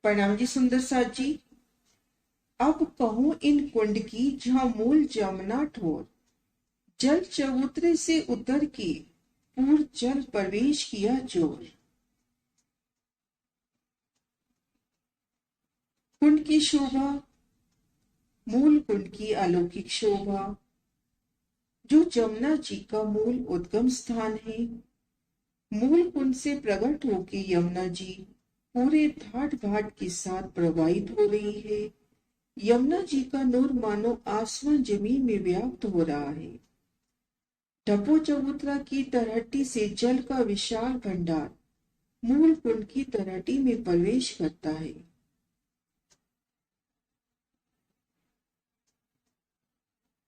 प्रणाम जी सुंदर साथ जी। अब कहूँ इन कुंड की जहाँ मूल जमुना ठोर, जल चबूतरे से उतर के पूर जल प्रवेश किया जोर। कुंड की शोभा, मूल कुंड की अलौकिक शोभा, जो जमुना जी का मूल उद्गम स्थान है। मूल कुंड से प्रकट होके यमुना जी पूरे ठाट बाट के साथ प्रवाहित हो रही है। यमुना जी का नूर मानो आसमान जमीन में व्याप्त हो रहा है। डपो चबूतरा की तलहटी से जल का विशाल भंडार मूल कुंड की तलहटी में प्रवेश करता है।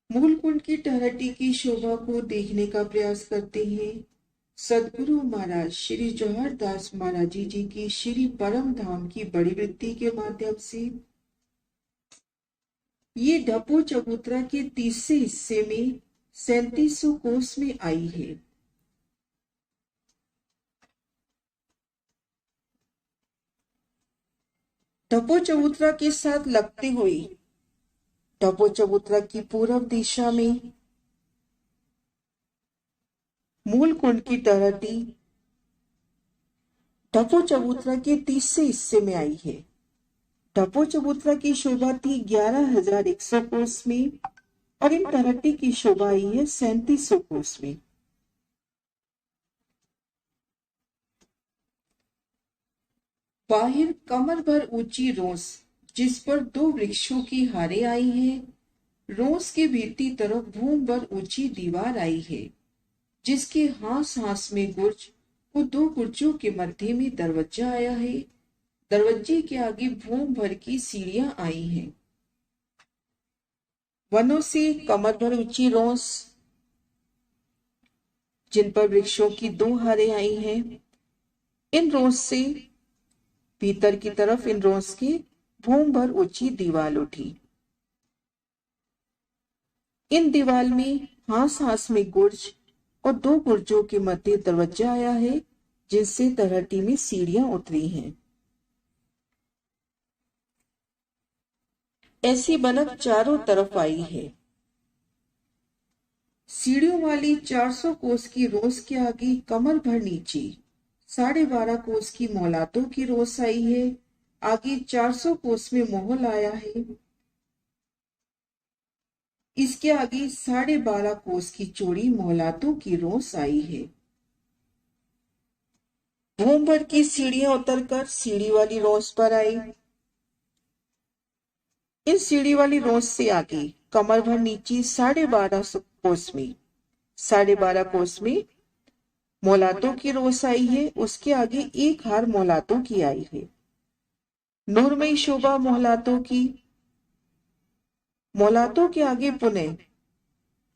मूल कुंड की तलहटी की शोभा को देखने का प्रयास करते हैं सदगुरु महाराज श्री जौहर दास महाराज जी की श्री परम धाम की बड़ी वृत्ति के माध्यम से। ये डपो चबूतरा के तीसरे हिस्से में 3700 कोस में आई है। डपो चबूतरा के साथ लगते हुए डपो चबूतरा की पूर्व दिशा में मूल कुंड की तलहटी डपो चबूतरा के तीसरे हिस्से में आई है। डपो चबूतरा की शोभा थी 11,100 कोस में और इन तलहटी की शोभा आई है 3700 कोस में। बाहिर कमर भर ऊंची रोस जिस पर 2 वृक्षों की हारे आई हैं। रोस के भीतरी तरफ भूम भर ऊंची दीवार आई है जिसके हास हास में गुर्ज और 2 गुर्जों के मध्य में दरवाजा आया है। दरवाजे के आगे भूम भर की सीढ़ियां आई हैं। वनों से कमर भर ऊंची रोस जिन पर वृक्षों की 2 हारें आई हैं। इन रोस से भीतर की तरफ इन रोस की भूम भर ऊंची दीवार उठी। इन दीवार में हास हास में गुर्ज और 2 गुर्जों के मध्य दरवाजा आया है जिससे तलहटी में सीढ़ियां उतरी हैं। ऐसी बनक चारों तरफ आई है। सीढ़ियों वाली 400 कोस की रोस के आगे कमर भर नीचे 12.5 कोस की मौलातों की रोस आई है। आगे 400 कोस में मोहल आया है। इसके आगे 12.5 कोस की चौड़ी मौलातों की रोस आई है। भूम भर की सीढ़ियां उतरकर सीढ़ी वाली रोस पर आई। इस सीढ़ी वाली रोस से आगे कमर भर नीचे 12.5 कोस में 12.5 कोस में मौलातों की रोस आई है। उसके आगे 1 हार मौलातों की आई है। नूरमयी शोभा मौलातों की। मौलातों के आगे पुनः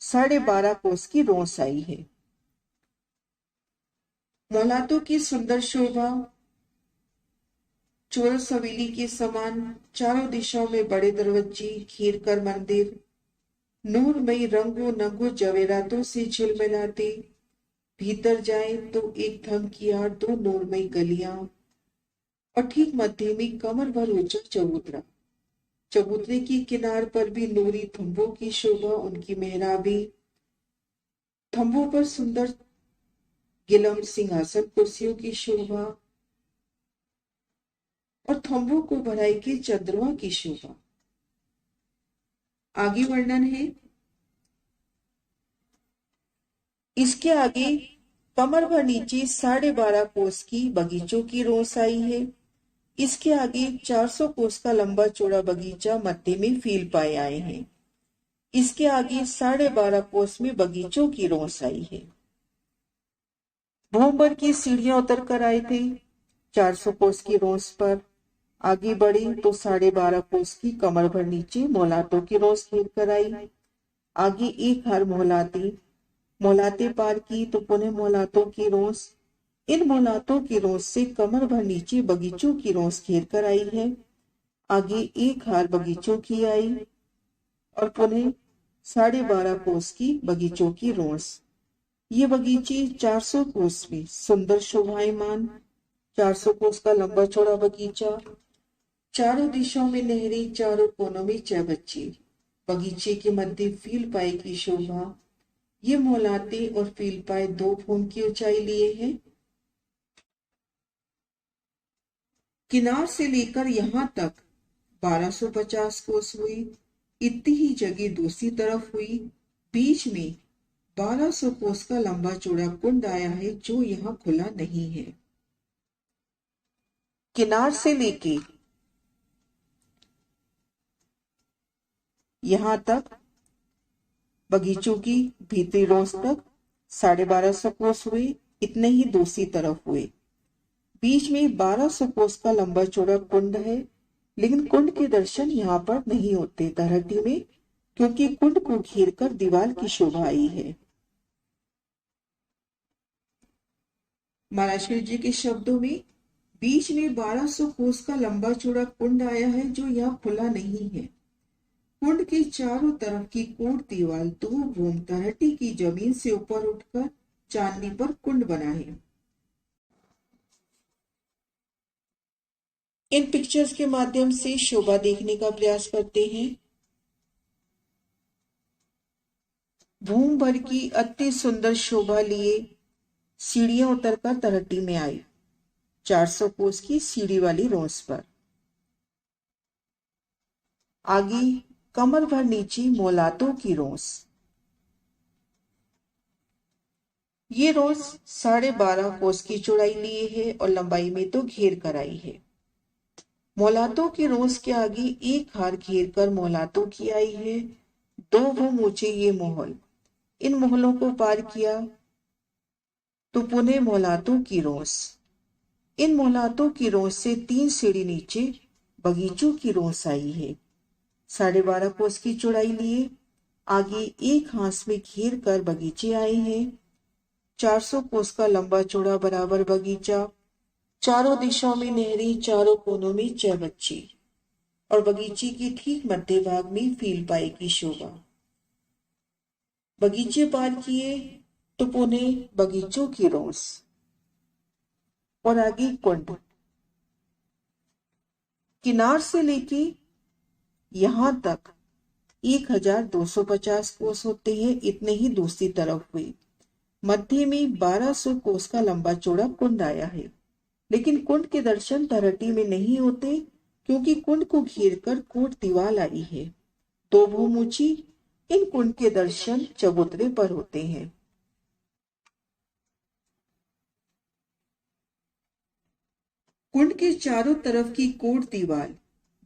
12.5 कोस की रोस आई है। मौलातों की सुंदर शोभा चौरस हवेली के समान चारों दिशाओं में बड़े दरवाजे घेर कर मंदिर नूरमयी रंगों नंगों जवेरातों से झिलमिलाते। भीतर जाए तो एक धमकियार 2 नूरमयी गलियां और ठीक मध्य में कमर भर ऊंचा चबूतरा। चबूतरे की किनार पर भी नूरी थंबों की शोभा, उनकी मेहराबी, थंबों पर सुंदर गिलम सिंहासन कुर्सियों की शोभा और थंबों को भराई के चंद्रमा की शोभा। आगे वर्णन है। इसके आगे कमर भर नीचे 12.5 कोस की बगीचों की रोस आई है। इसके आगे 400 कोस का लंबा चौड़ा बगीचा मध्य में फील पाए आए हैं। इसके आगे 12.5 कोस में बगीचों की रोस आई है। भूम भर की सीढ़ियां उतर कर आए थे 400 कोस की रोस पर। आगे बढ़ी तो 12.5 कोस की कमर भर नीचे मौलातों की रोस घेर कर आई। आगे 1 हार मौलाते पार की तो पुनः मौलातों की रोस। इन मौलातों की रोस से कमर भर नीचे बगीचों की रोस घेर कर आई है। आगे 1 हार बगीचों की आई और पुनः 12.5 कोस की बगीचों की रोस। ये बगीचे 400 कोस में सुंदर शोभायमान, 400 कोस का लंबा चौड़ा बगीचा चारों दिशाओं में नहरें, चारों कोनों में चौबच्चे, बगीचे के मध्य फील पाए की शोभा। ये मोलाते और फील पाए 2 फूट की ऊंचाई लिए हैं। किनार से लेकर यहाँ तक 1250 कोस हुई। इतनी ही जगह दूसरी तरफ हुई। बीच में 1200 कोस का लंबा चौड़ा कुंड आया है जो यहाँ खुला नहीं है। किनार से लेके यहाँ तक बगीचों की भीतरी रोज तक 1250 कोस हुए। इतने ही दूसरी तरफ हुए। बीच में 1200 कोस का लंबा चौड़ा कुंड है, लेकिन कुंड के दर्शन यहाँ पर नहीं होते तलहटी में, क्योंकि कुंड को घेरकर दीवार की शोभा आई है। महाराज जी के शब्दों में, बीच में 1200 कोस का लंबा चौड़ा कुंड आया है जो यहाँ खुला नहीं है। कुंड के चारों तरफ की कोट दीवार 2 भूम तलहटी की जमीन से ऊपर उठकर चांदनी पर कुंड बना है। इन पिक्चर्स के माध्यम से शोभा देखने का प्रयास करते हैं। भूम भर की अति सुंदर शोभा लिए सीढ़ियां उतरकर तलहटी में आई। 400 कोस की सीढ़ी वाली रोस पर आगे कमर भर नीचे मोलातों की रोस। ये रोस 12.5 कोस की चौड़ाई लिए है और लंबाई में तो घेर कर आई है। मोलातों की रोस के आगे एक हार घेर कर मोलातों की आई है। 2 भूम ऊंचे ये मोहल। इन मोहलों को पार किया तो पुनः मोलातों की रोस। इन मोलातों की रोस से 3 सीढ़ी नीचे बगीचों की रोस आई है। 12.5 कोस की चौड़ाई लिए आगे एक हाथ में घेर कर बगीचे आए हैं। 400 कोस का लंबा चौड़ा बराबर बगीचा, चारों दिशाओं में नहरें, चारों कोनों में चौबच्चे और बगीचे के ठीक मध्य भाग में फील पाए की शोभा। बगीचे पार किए तो पुनः बगीचों की रोस और आगे कुंड। किनार से लेके यहां तक 1250 कोस होते हैं। इतने ही दूसरी तरफ हुए। मध्य में 1200 कोस का लंबा चौड़ा कुंड आया है, लेकिन कुंड के दर्शन तलहटी में नहीं होते, क्योंकि कुंड को घेरकर कोट दीवार आई है 2 भूम ऊंची। इन कुंड के दर्शन चबूतरे पर होते हैं। कुंड के चारों तरफ की कोट दीवार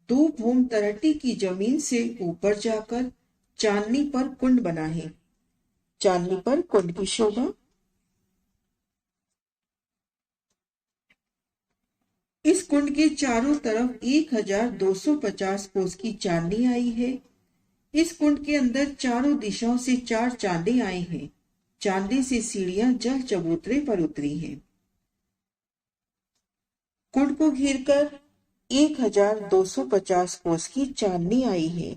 2 भूम तलहटी की जमीन से ऊपर जाकर चांदनी पर कुंड बना है। चांदनी पर कुंड की शोभा। इस कुंड के चारों तरफ 1250 कोस की चांदनी आई है। इस कुंड के अंदर चारों दिशाओं से 4 चांदे आए हैं। चांदे से सीढ़ियां जल चबूतरे पर उतरी हैं। कुंड को घेरकर 1250 कोस की चांदनी आई है।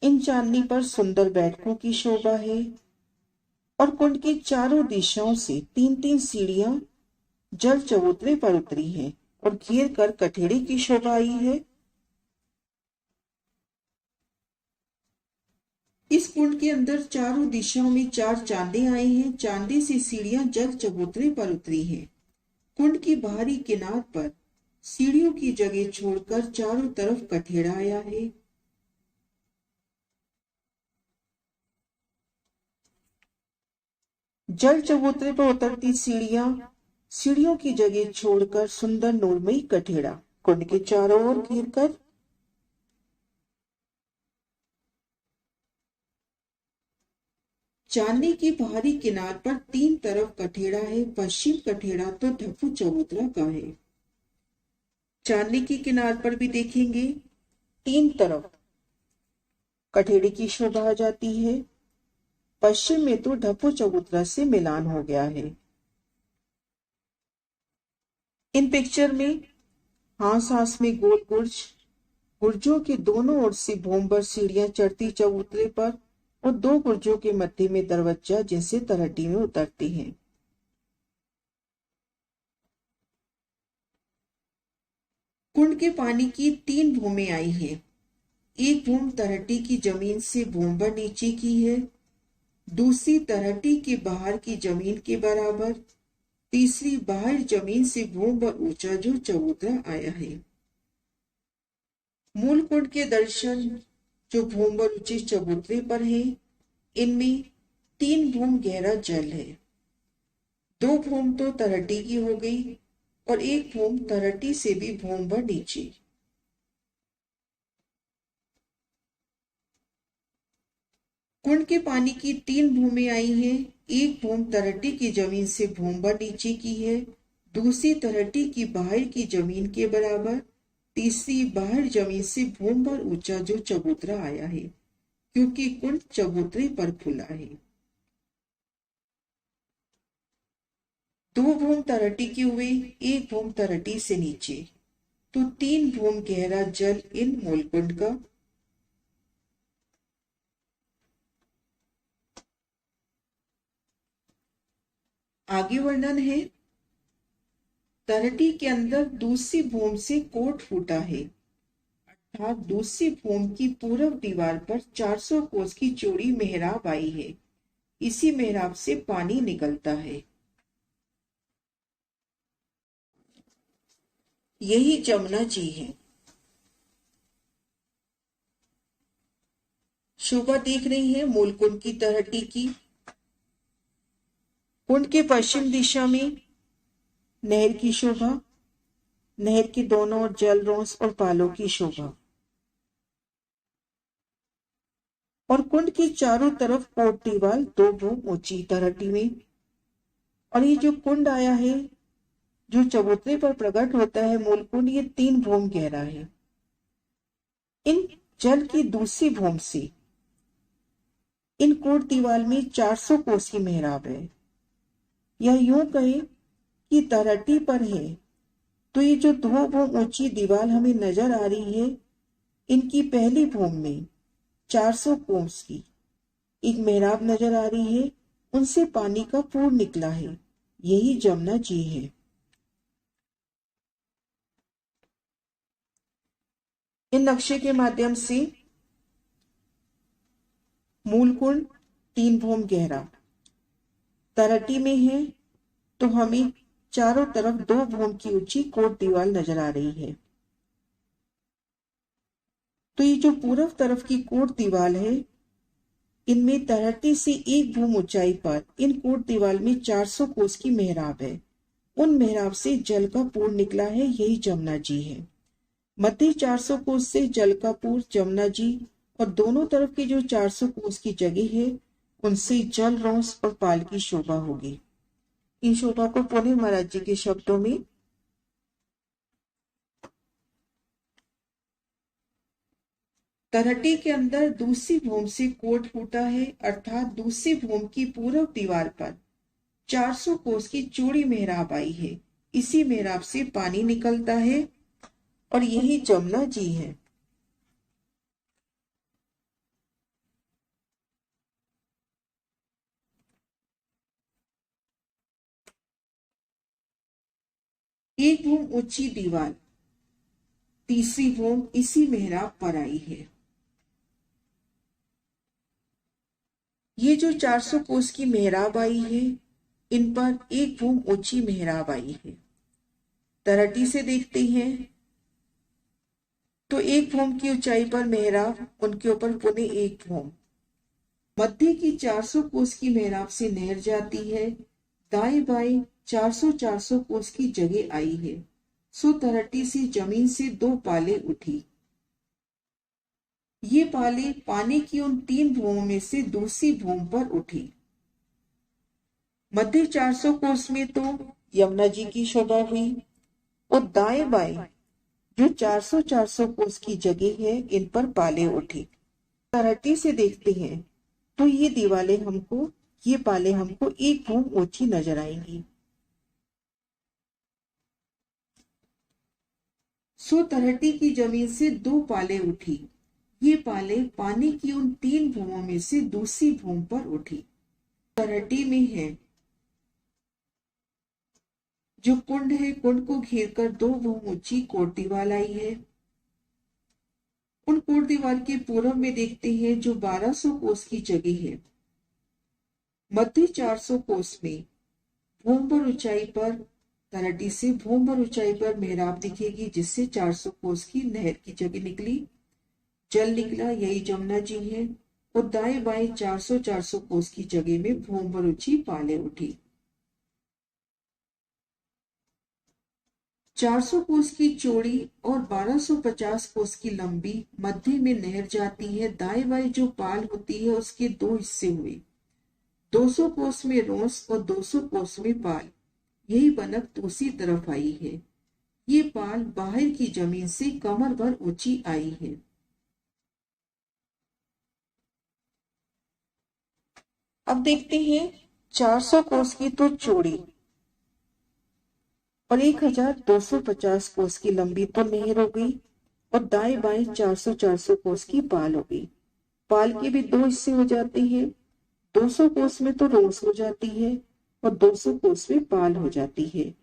इन चांदनी पर सुंदर बैठकों की शोभा है और कुंड की चारों दिशाओं से 3-3 सीढ़ियां जल चबूतरे पर उतरी हैं और घेर कर कठेड़े की शोभा आई है। इस कुंड के अंदर चारों दिशाओं में 4 चांदे आए हैं। चांदे से सीढ़ियां जल चबूतरे पर उतरी हैं। कुंड की बाहरी किनार पर सीढ़ियों की जगह छोड़कर चारों तरफ कठेड़ा आया है। जल चबूतरे पर उतरती सीढ़ियों की जगह छोड़कर सुंदर नूरमयी कठेड़ा कुंड के चारों ओर घेर कर चांदनी की बाहरी किनार पर 3 तरफ कठेड़ा है। पश्चिम कठेड़ा तो ढप्पू चबूतरा का है। चांदनी की किनार पर भी देखेंगे 3 तरफ कठेड़े की शोभा आ जाती है। पश्चिम में तो ढप्पू चबूतरा से मिलान हो गया है। इन पिक्चर में हास में गोल गुर्जों के दोनों ओर से भूमभर सीढ़ियां चढ़ती चबूतरे पर और 2 गुर्जों के मध्य में दरवाजा जिनसे तलहटी में उतरती हैं। कुंड के पानी की 3 भूमें आई हैं। एक भूम तलहटी की जमीन से भूम भर नीचे की है, दूसरी तलहटी के बाहर की जमीन के बराबर, तीसरी बाहर जमीन से भूम भर ऊंचा जो चबूतरा आया है। मूल कुंड के दर्शन जो भूम भर ऊंचे चबूतरे पर है, इनमें 3 भूम गहरा जल है। 2 भूम तो तलहटी की हो गई और एक भूम तलहटी से भी भूम भर नीचे। कुंड के पानी की 3 भूमें आई हैं। एक भूम तलहटी की जमीन से भूम भर नीचे की है, दूसरी तलहटी की बाहर की जमीन के बराबर, तीसरी बाहर जमीन से भूम भर ऊंचा जो चबूतरा आया है, क्योंकि कुंड चबूतरे पर खुला है। 2 भूम तलहटी के हुए, एक भूम तलहटी से नीचे, तो 3 भूम गहरा जल इन मूलकुंड का। आगे वर्णन है। तलहटी के अंदर दूसरी भूम से कोट फूटा है, अर्थात दूसरी भूम की पूर्व दीवार पर 400 कोस की चौड़ी मेहराब आई है। इसी मेहराब से पानी निकलता है। यही जमुना जी है। शोभा देख रही है मूलकुंड की तलहटी की। कुंड के पश्चिम दिशा में नहर की शोभा, नहर के दोनों ओर जल रोंस और पालों की शोभा, और कुंड की चारों तरफ कोट दीवार 2 भूम ऊंची तलहटी में। और ये जो कुंड आया है, जो चबूतरे पर प्रकट होता है मूल कुंड, ये 3 भूम गहरा है। इन जल की दूसरी भूम से इन कोट दीवार में 400 कोस की मेहराब है। यह यूं कहे कि तलहटी पर है, तो ये जो 2 भूम ऊंची दीवार हमें नजर आ रही है, इनकी पहली भूम में 400 कोस की एक मेहराब नजर आ रही है, उनसे पानी का पूर निकला है। यही जमुना जी है। इन नक्शे के माध्यम से मूल कुंड 3 भूम गहरा तलहटी में है, तो हमें चारों तरफ 2 भूम की ऊंची कोट दीवार नजर आ रही है। तो ये जो पूर्व तरफ की कोट दीवार है, इनमें तलहटी से 1 भूम ऊंचाई पर इन कोट दीवार में 400 कोस की मेहराब है। उन मेहराब से जल का पूर निकला है। यही जमुना जी है। मध्य 400 कोस से जल का पूर जमुना जी, और दोनों तरफ की जो 400 कोस की जगह है, उनसे जल रोंस और पाल की शोभा होगी। इन शोभा को पुनः महाराज जी के शब्दों में। तलहटी के अंदर दूसरी भूम से कोट फूटा है, अर्थात दूसरी भूम की पूर्व दीवार पर 400 कोस की चौड़ी मेहराब आई है। इसी मेहराब से पानी निकलता है, और यही जमुना जी है। एक भूम ऊंची दीवार, तीसरी भूम इसी मेहराब पर आई है। ये जो 400 कोस की मेहराब आई है, इन पर 1 भूम ऊंची मेहराब आई है। तलहटी से देखते हैं तो 1 भूम की ऊंचाई पर मेहराब, उनके ऊपर पुनः 1 भूम। मध्य की 400 कोस की मेहराब से नहर जाती है। दाएं बाएं 400 कोस की जगह आई है। सो तलहटी से जमीन से 2 पाले उठी। ये पाले पानी की उन 3 भूमों में से दूसरी भूम पर उठी। मध्य 400 कोस में तो यमुना जी की शोभा हुई, और दाएं बाएं जो 400 कोस की जगह है, इन पर पाले उठी। तलहटी से देखते हैं तो ये पाले हमको 1 भूम ऊंची नजर आएंगी। सो तलहटी की जमीन से 2 पाले उठी। ये पाले पानी की उन 3 भूमों में से दूसरी भूम पर उठी। तलहटी में है जो कुंड है, कुंड को घेर कर 2 भूम ऊंची कोट दीवार आई है। उन कोट दीवार के पूर्व में देखते हैं जो 1200 कोस की जगह है। मध्य 400 कोस में भूम भर ऊंचाई पर तलहटी से भूम भर ऊंचाई पर मेहराब दिखेगी, जिससे 400 कोस की नहर की जगह निकली, जल निकला, यही जमुना जी है। और दाएं बाएं 400 कोस की जगह में भूम भर ऊंची पाले उठी। 400 कोस की चौड़ी और 1250 कोस की लंबी मध्य में नहर जाती है। दाएं बाएं जो पाल होती है उसके 2 हिस्से हुए, 200 कोस में रोंस और 200 कोस में पाल। यही बनक दूसरी तरफ आई है। ये पाल बाहर की जमीन से कमर भर ऊंची आई है। अब देखते हैं 400 कोस की तो चौड़ी और 1250 कोस की लंबी तो नहर हो गई, और दाएं बाएं 400 कोस की पाल हो गई। पाल के भी 2 हिस्से हो जाते हैं, 200 कोस में तो रोंस हो जाती है और 200 कोस में पाल हो जाती है।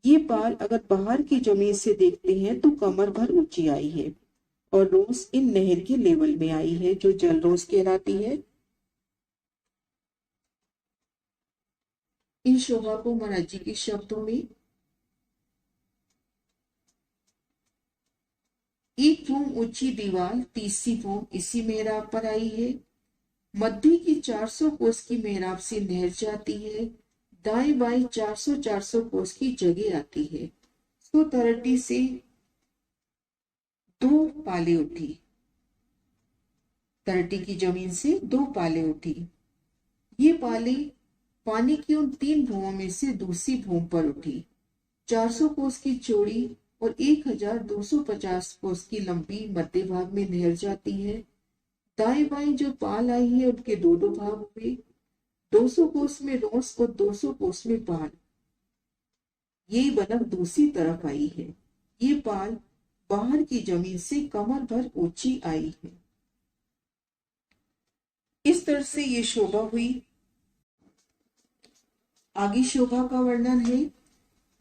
ये पाल अगर बाहर की जमीन से देखते हैं तो कमर भर ऊंची आई है, और रोंस इन नहर के लेवल में आई है, जो जल रोंस कहलाती है। इन शोभा को महाराज जी के शब्दों में, एक भूम ऊंची दीवार तीसरी भूम इसी मेहराब पर आई है। मध्य की 400 कोस की मेहराब से नहर जाती है। दाएं बाएं 400 कोस की जगह आती है। सो तलहटी से 2 पाले उठी, तलहटी की जमीन से 2 पाले उठी। ये पाले पानी की उन 3 भूमों में से दूसरी भूम पर उठी। 400 कोस की चौड़ी और 1250 कोस की लंबी मध्य भाग में नहर जाती है। दाएं बाएं जो पाल आई है उनके 2 भाग हुए, 200 कोस में रोंस और 200 कोस में पाल। यही बनक दूसरी तरफ आई है। ये पाल बाहर की जमीन से कमर भर ऊंची आई है। इस तरह से ये शोभा हुई। आगे शोभा का वर्णन है।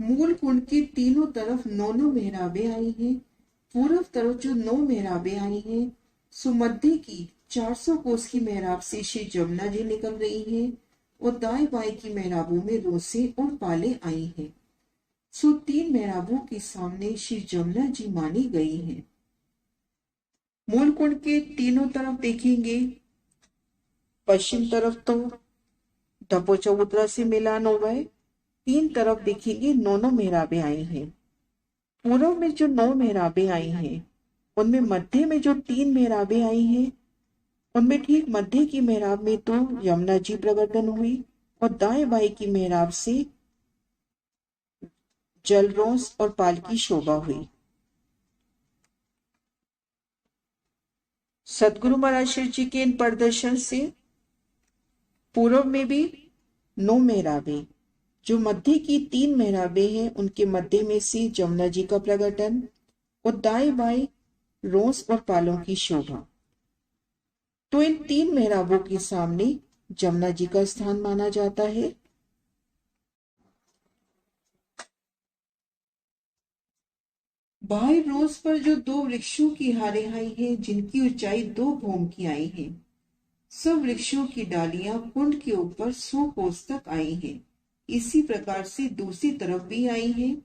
मूल कुंड की तीनों तरफ 9 मेहराबें आई हैं। पूर्व तरफ जो 9 मेहराबें आई हैं, सुमध्य की 400 कोस की मेहराब से श्री जमुना जी निकल रही हैं, और दाएं बाएं की मेहराबों में रोसे और पाले आई हैं। सो 3 मेहराबों के सामने श्री जमुना जी मानी गई हैं। मूल कुंड के तीनों तरफ देखेंगे, पश्चिम तरफ तो ढपो चबूतरा से मिलान हो गए, 3 तरफ देखेंगे 9 मेहराबें आई हैं। पूर्व में जो 9 मेहराबें आई हैं, उनमें मध्य में जो 3 मेहराबें आई हैं, उनमें ठीक मध्य की मेहराब में तो यमुना जी प्रकटन हुई, और दाएं बाएं की मेहराब से जलरोंस और पाल की शोभा हुई। सदगुरु महाराज श्री जी के इन प्रदर्शन से पूर्व में भी 9 मेहराबें, जो मध्य की 3 मेहराबें हैं, उनके मध्य में से जमुना जी का प्रकटन, और दाएं बाएं रोंस और पालों की शोभा। तो इन 3 मेहराबों के सामने जमुना जी का स्थान माना जाता है। बाहर रोज पर जो 2 वृक्षों की हारें आई हैं, जिनकी ऊंचाई 2 भूम की आई है, सब वृक्षों की डालियां कुंड के ऊपर 100 कोस तक आई हैं। इसी प्रकार से दूसरी तरफ भी आई हैं।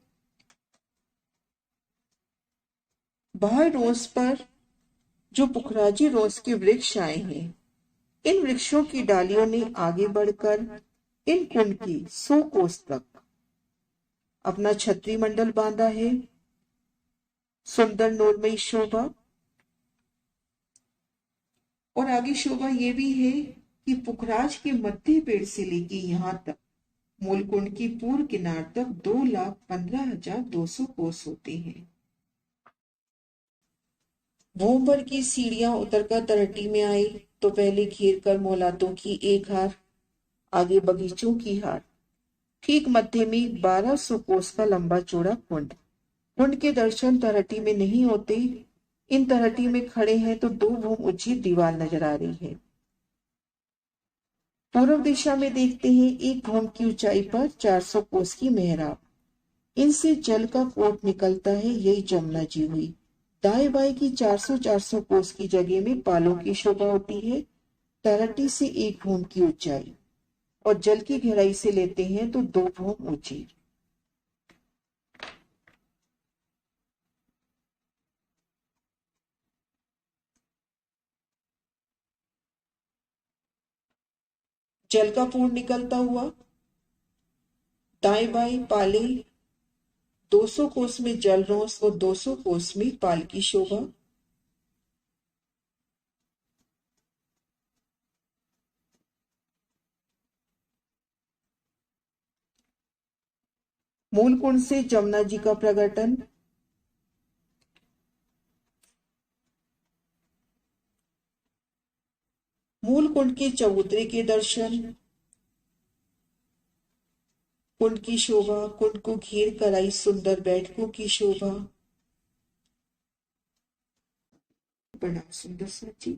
बाहर रोज पर जो पुखराजी रोज के वृक्ष आए हैं, इन वृक्षों की डालियों ने आगे बढ़कर इन कुंड की 100 कोस तक अपना छत्री मंडल बांधा है। सुंदर नूरमयी शोभा। और आगे शोभा ये भी है कि पुखराज के मध्य पेड़ से लेके यहाँ तक मूल कुंड की पूर्व किनार तक 2,15,200 कोस होते हैं। भूम भर की सीढ़ियां उतरकर तलहटी में आई तो पहले घेर कर मोलातों की एक हार, आगे बगीचों की हार, ठीक मध्य में 1200 कोस का लंबा चौड़ा कुंड। कुंड के दर्शन तलहटी में नहीं होते। इन तलहटी में खड़े हैं तो 2 भूम ऊंची दीवार नजर आ रही है। पूर्व दिशा में देखते हैं एक भूम की ऊंचाई पर 400 कोस की मेहराब, इनसे जल का कोट निकलता है, यही जमुना जी हुई। दाएं बाएं की 400 कोस की जगह में पालों की शोभा होती है, तलहटी से 1 भूम की ऊंचाई, और जल की गहराई से लेते हैं तो 2 भूम ऊंची। जल का पूर्ण निकलता हुआ, दाएं बाएं पाले, 200 कोस में जल रोस और 200 कोस में पाल की शोभा। मूल कुंड से जमुना जी का प्रकटन। मूल कुंड के चबूतरे के दर्शन, कुंड की शोभा, कुंड को घेर कर आई सुंदर बैठकों की शोभा। बड़ा सुंदर सा जी।